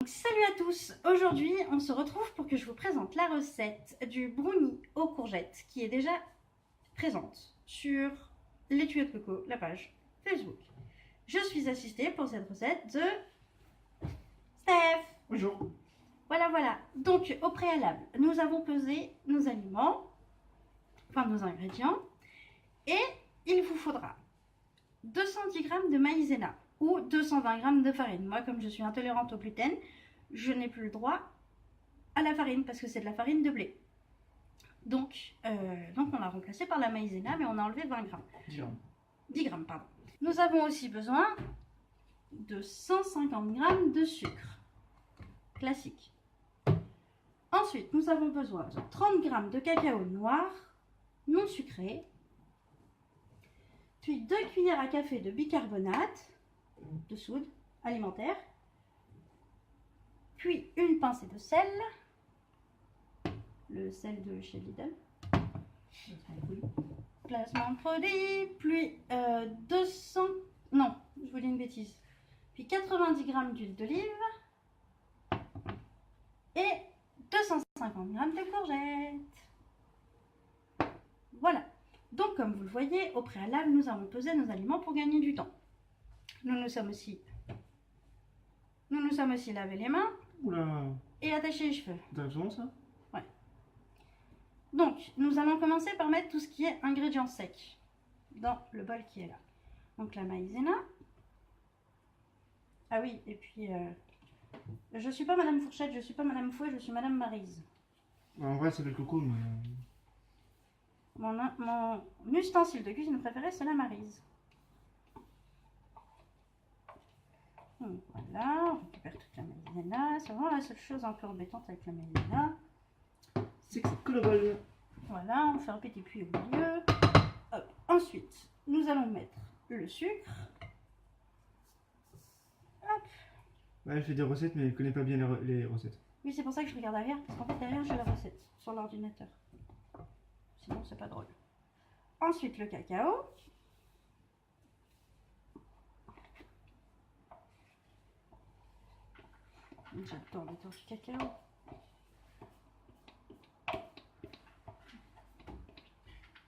Salut à tous, aujourd'hui on se retrouve pour que je vous présente la recette du brownie aux courgettes qui est déjà présente sur les tuyaux de coco, la page Facebook. Je suis assistée pour cette recette de Steph. Bonjour. Voilà. Donc au préalable, nous avons pesé nos aliments, enfin nos ingrédients, et il vous faudra 210 g de maïzena ou 220 g de farine. Moi, comme je suis intolérante au gluten, je n'ai plus le droit à la farine parce que c'est de la farine de blé. Donc on l'a remplacé par la maïzena, mais on a enlevé 20 g. 10 g, pardon. Nous avons aussi besoin de 150 g de sucre classique. Ensuite, nous avons besoin de 30 g de cacao noir non sucré, puis 2 cuillères à café de bicarbonate de soude alimentaire, puis une pincée de sel, le sel de chez Lidl, placement de produit, puis 200, non, je vous dis une bêtise, puis 90 g d'huile d'olive et 250 g de courgettes. Voilà. Donc, comme vous le voyez, au préalable, nous avons pesé nos aliments pour gagner du temps. Nous nous sommes aussi lavé les mains. Oula. Et attaché les cheveux. Intéressant ça. Ouais. Donc, nous allons commencer par mettre tout ce qui est ingrédients secs dans le bol qui est là. Donc, la maïzena. Ah oui, et puis, je suis pas Madame Fourchette, je suis pas Madame Fouet, je suis Madame Maryse. En vrai, c'est le coco, mais. Mon ustensile de cuisine préféré, c'est la Maryse. Donc, voilà, on récupère toute la maïzena. C'est vraiment la seule chose un peu embêtante avec la maïzena. C'est que c'est que le bol. Voilà, on fait un petit puits au milieu. Hop. Ensuite, nous allons mettre le sucre. Hop. Ouais, elle fait des recettes, mais elle connaît pas bien les recettes. Oui, c'est pour ça que je regarde derrière, parce qu'en fait, derrière, j'ai la recette sur l'ordinateur. Sinon, c'est pas drôle. Ensuite, le cacao. J'adore les torches du cacao.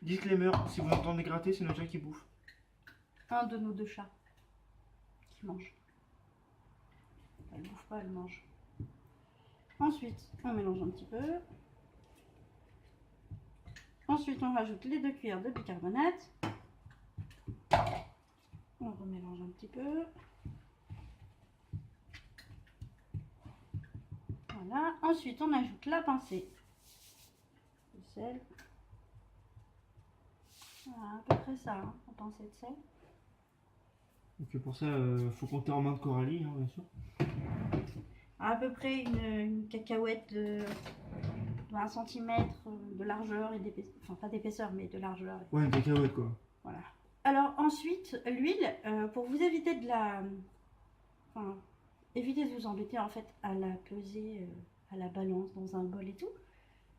Disclaimer, si vous entendez gratter, c'est notre chat qui bouffe. Un de nos deux chats qui mange. Elle bouffe pas, elle mange. Ensuite, on mélange un petit peu. Ensuite, on rajoute les 2 cuillères de bicarbonate. On remélange un petit peu. Voilà. Ensuite, on ajoute la pincée de sel. Voilà, à peu près ça, hein, la pincée de sel. Donc pour ça, faut compter en main de Coralie, hein, bien sûr. À peu près une cacahuète de 20 cm de largeur et d'épaisseur. Enfin, pas d'épaisseur, mais de largeur. Ouais, une cacahuète quoi. Voilà. Alors ensuite, l'huile, pour vous éviter de la... Enfin, éviter de vous embêter en fait à la peser à la balance dans un bol et tout,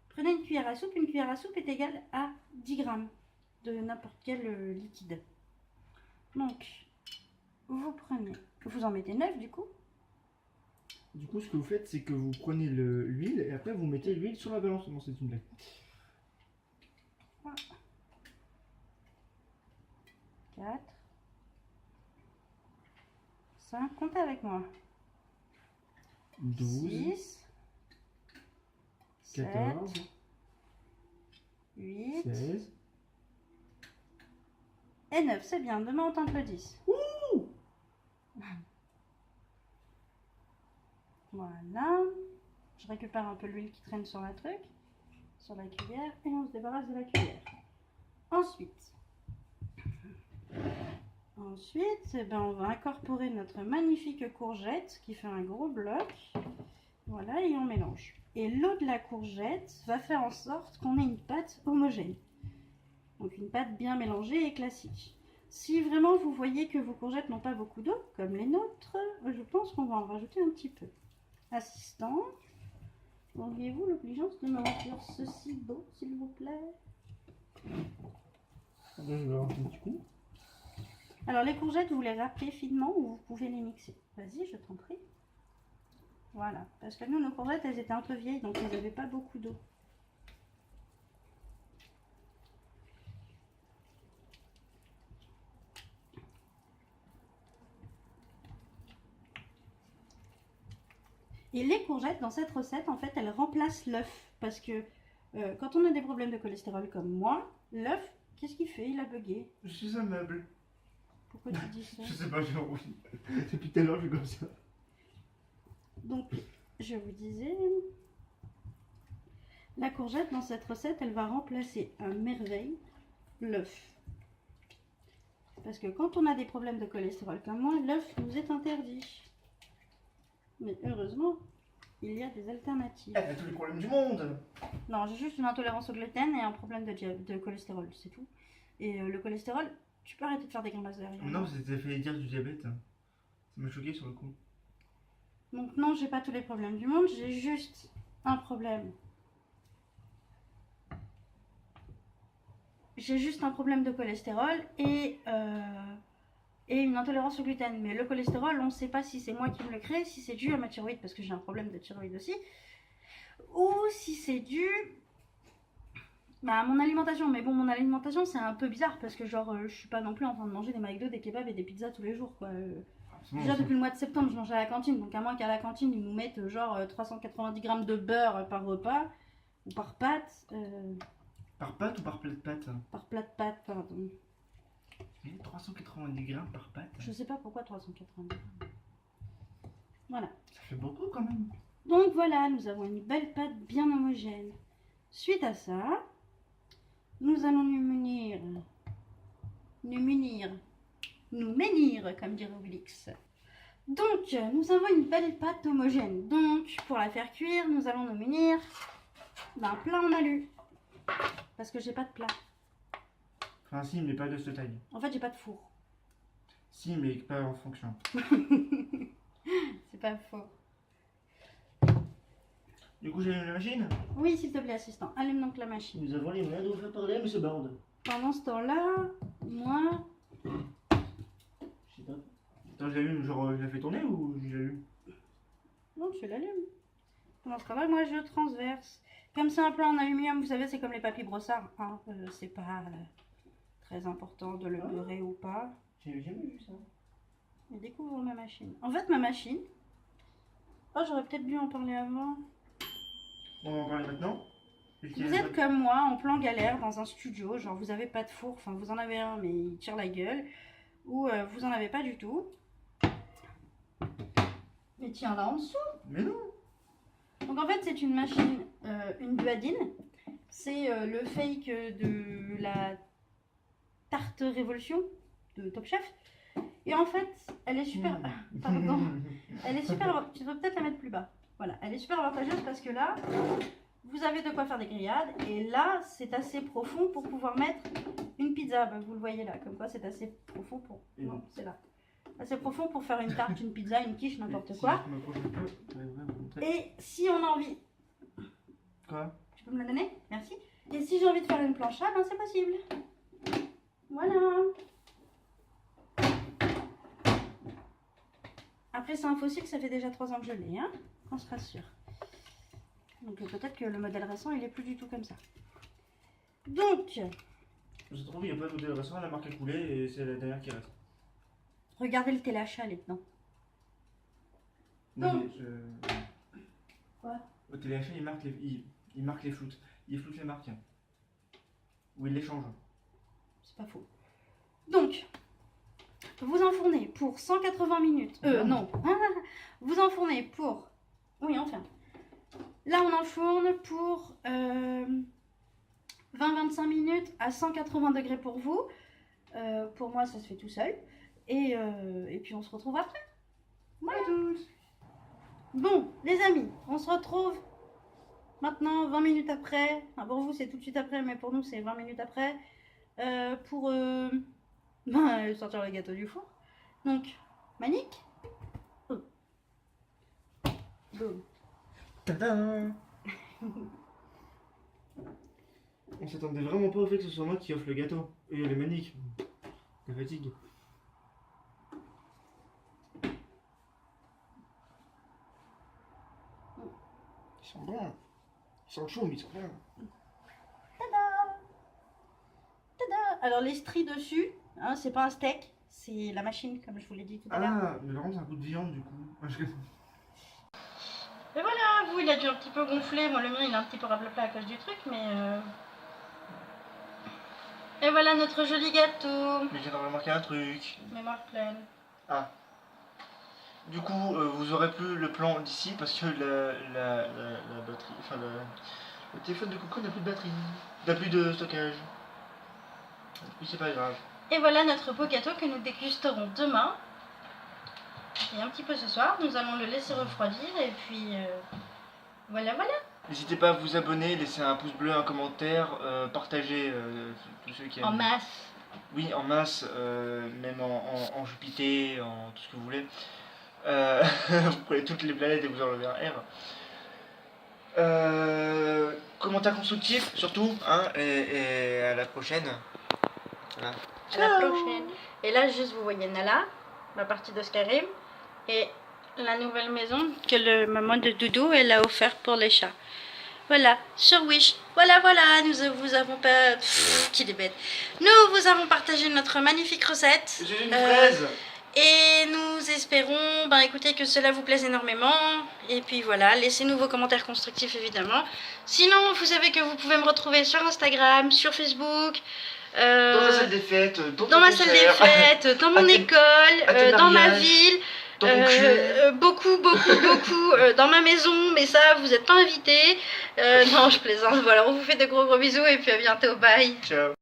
prenez une cuillère à soupe. Une cuillère à soupe est égale à 10 g de n'importe quel liquide. Donc, vous en mettez 9 du coup. Du coup, ce que vous faites, c'est que vous prenez l'huile et après vous mettez l'huile sur la balance. Non, c'est une blague. Voilà. 4, 5, comptez avec moi. 12, 6, 14, 7, 8 16. et 9. C'est bien, demain on tente le 10. Ouh! Voilà. Je récupère un peu l'huile qui traîne sur la cuillère, et on se débarrasse de la cuillère. Ensuite, eh ben, on va incorporer notre magnifique courgette qui fait un gros bloc. Voilà, et on mélange. Et l'eau de la courgette va faire en sorte qu'on ait une pâte homogène. Donc une pâte bien mélangée et classique. Si vraiment vous voyez que vos courgettes n'ont pas beaucoup d'eau, comme les nôtres, je pense qu'on va en rajouter un petit peu. Assistant, auriez-vous l'obligeance de me remplir ceci d'eau, s'il vous plaît? Là, je vais avoir un petit coup. Alors les courgettes, vous les râpez finement ou vous pouvez les mixer. Vas-y, je t'en prie. Voilà. Parce que nous, nos courgettes, elles étaient un peu vieilles, donc elles n'avaient pas beaucoup d'eau. Et les courgettes, dans cette recette, en fait, elles remplacent l'œuf. Parce que quand on a des problèmes de cholestérol comme moi, l'œuf, qu'est-ce qu'il fait? Il a bugué. Je suis un meuble. Pourquoi tu dis ça? Je sais pas, j'ai envie. Depuis tout à l'heure, je suis comme ça. Donc, je vous disais, la courgette, dans cette recette, elle va remplacer à merveille l'œuf. Parce que quand on a des problèmes de cholestérol comme moi, l'œuf nous est interdit. Mais heureusement, il y a des alternatives. Elle a tous les problèmes du monde. Non, j'ai juste une intolérance au gluten et un problème de cholestérol, c'est tout. Et le cholestérol, tu peux arrêter de faire des grimaces derrière. Non, c'était fait dire du diabète. Ça m'a choqué sur le coup. Donc non, j'ai pas tous les problèmes du monde, j'ai juste un problème. J'ai juste un problème de cholestérol et une intolérance au gluten. Mais le cholestérol, on ne sait pas si c'est moi qui me le crée, si c'est dû à ma thyroïde, parce que j'ai un problème de thyroïde aussi, ou si c'est dû à mon alimentation. Mais bon, mon alimentation, c'est un peu bizarre, parce que genre, je suis pas non plus en train de manger des McDo, des kebabs et des pizzas tous les jours, quoi. Déjà depuis le mois de septembre, je mange à la cantine, donc à moins qu'à la cantine, ils nous mettent genre 390 grammes de beurre par repas, ou par pâte. Par pâte ou par plat de pâte? Par plat de pâte, pardon. 390 grammes par pâte. Je sais pas pourquoi 390 grammes. Voilà. Ça fait beaucoup quand même. Donc voilà, nous avons une belle pâte bien homogène. Suite à ça, nous allons nous munir, comme dirait Obélix. Donc, nous avons une belle pâte homogène. Donc, pour la faire cuire, nous allons nous munir d'un plat en alu. Parce que j'ai pas de plat. Enfin, si, mais pas de cette taille. En fait, j'ai pas de four. Si, mais pas en fonction. C'est pas faux. Du coup, j'ai la machine. Oui, s'il te plaît, assistant. Allume donc la machine. Nous avons les mains de vous faire parler, monsieur Bond. Pendant ce temps-là, moi... Je sais pas. Attends, je l'allume, genre, je la fais tourner ou je l'allume? Non, tu l'allumes. Pendant ce temps-là, moi, je transverse. Comme c'est un plat en aluminium, vous savez, c'est comme les papiers brossards. Hein. C'est pas très important de le beurrer ou pas. J'ai jamais vu ça. Je découvre ma machine. En fait, ma machine... Oh, j'aurais peut-être dû en parler avant. On va en parler maintenant. Vous êtes comme moi, en plan galère, dans un studio. Genre, vous avez pas de four. Enfin, vous en avez un, mais il tire la gueule. Ou vous en avez pas du tout. Mais tiens, là en dessous. Mais non. Donc en fait, c'est une machine, une Duadine. C'est le fake de la tarte Révolution de Top Chef. Et en fait, elle est super... Pardon. Elle est super... Tu dois peut-être la mettre plus bas. Voilà, elle est super avantageuse parce que là, vous avez de quoi faire des grillades. Et là, c'est assez profond pour pouvoir mettre une pizza. Bah, vous le voyez là, comme quoi c'est assez profond pour... Non, c'est là. Assez profond pour faire une tarte, une pizza, une quiche, n'importe quoi. Et si on a envie... Quoi? Tu peux me la donner? Merci. Et si j'ai envie de faire une plancha, ben c'est possible. Voilà. Après, c'est un fossile, ça fait déjà 3 ans que je l'ai, hein. On se rassure. Donc peut-être que le modèle récent, il est plus du tout comme ça. Donc... Je trouve qu'il n'y a pas de modèle récent, la marque a coulé et c'est la dernière qui reste. Regardez le téléachat, les dedans. Non, Donc... mais Quoi? au téléachat, il marque les floutes. Il floute les marques. Ou il les change. C'est pas faux. Donc, vous enfournez pour 180 minutes. Non. Vous enfournez pour... Oui, enfin. Là, on enfourne pour 20-25 minutes à 180 degrés pour vous. Pour moi, ça se fait tout seul. Et puis, on se retrouve après. Voilà. Bon, les amis, on se retrouve maintenant 20 minutes après. Enfin, pour vous, c'est tout de suite après, mais pour nous, c'est 20 minutes après. Pour sortir le gâteau du four. Donc, Manique. Boum. Tadam. On s'attendait vraiment pas au fait que ce soit moi qui offre le gâteau. Et les maniques. La fatigue. Ils sont bons. Ils sont chauds, mais ils sont bien. Tada! Tada! Alors les stries dessus, hein, c'est pas un steak, c'est la machine comme je vous l'ai dit tout à l'heure. Ah, mais vraiment, c'est un coup de viande du coup. Et voilà, vous il a dû un petit peu gonfler, moi le mien il est un petit peu rablapla à cause du truc, mais... Et voilà notre joli gâteau. Mais j'ai remarqué un truc. Mémoire pleine. Ah. Du coup, vous aurez plus le plan d'ici parce que la batterie, enfin le téléphone de Coco n'a plus de batterie, n'a plus de stockage. Mais c'est pas grave. Et voilà notre beau gâteau que nous dégusterons demain. Et un petit peu ce soir, nous allons le laisser refroidir et puis voilà. N'hésitez pas à vous abonner, laisser un pouce bleu, un commentaire, partager tous ceux qui aiment. En masse. Oui, en masse, même en Jupiter, en tout ce que vous voulez. Vous prenez toutes les planètes et vous enlevez un R. Commentaire constructif surtout, hein, et à la prochaine. Voilà. À la prochaine. Et là, juste vous voyez Nala, ma partie de Skyrim, et la nouvelle maison que le maman de Doudou elle a offert pour les chats. Voilà, sur Wish. Voilà, nous vous avons pas... qu'il est bête. Nous vous avons partagé notre magnifique recette. J'ai une fraise. Et nous espérons, écoutez, que cela vous plaise énormément. Et puis voilà, laissez-nous vos commentaires constructifs évidemment. Sinon, vous savez que vous pouvez me retrouver sur Instagram, sur Facebook. Dans la salle des fêtes, dans ma salle des fêtes, dans mon école, dans ma ville, beaucoup dans ma maison, mais ça vous n'êtes pas invités. Non, je plaisante. Voilà, on vous fait de gros bisous et puis à bientôt, bye. Ciao.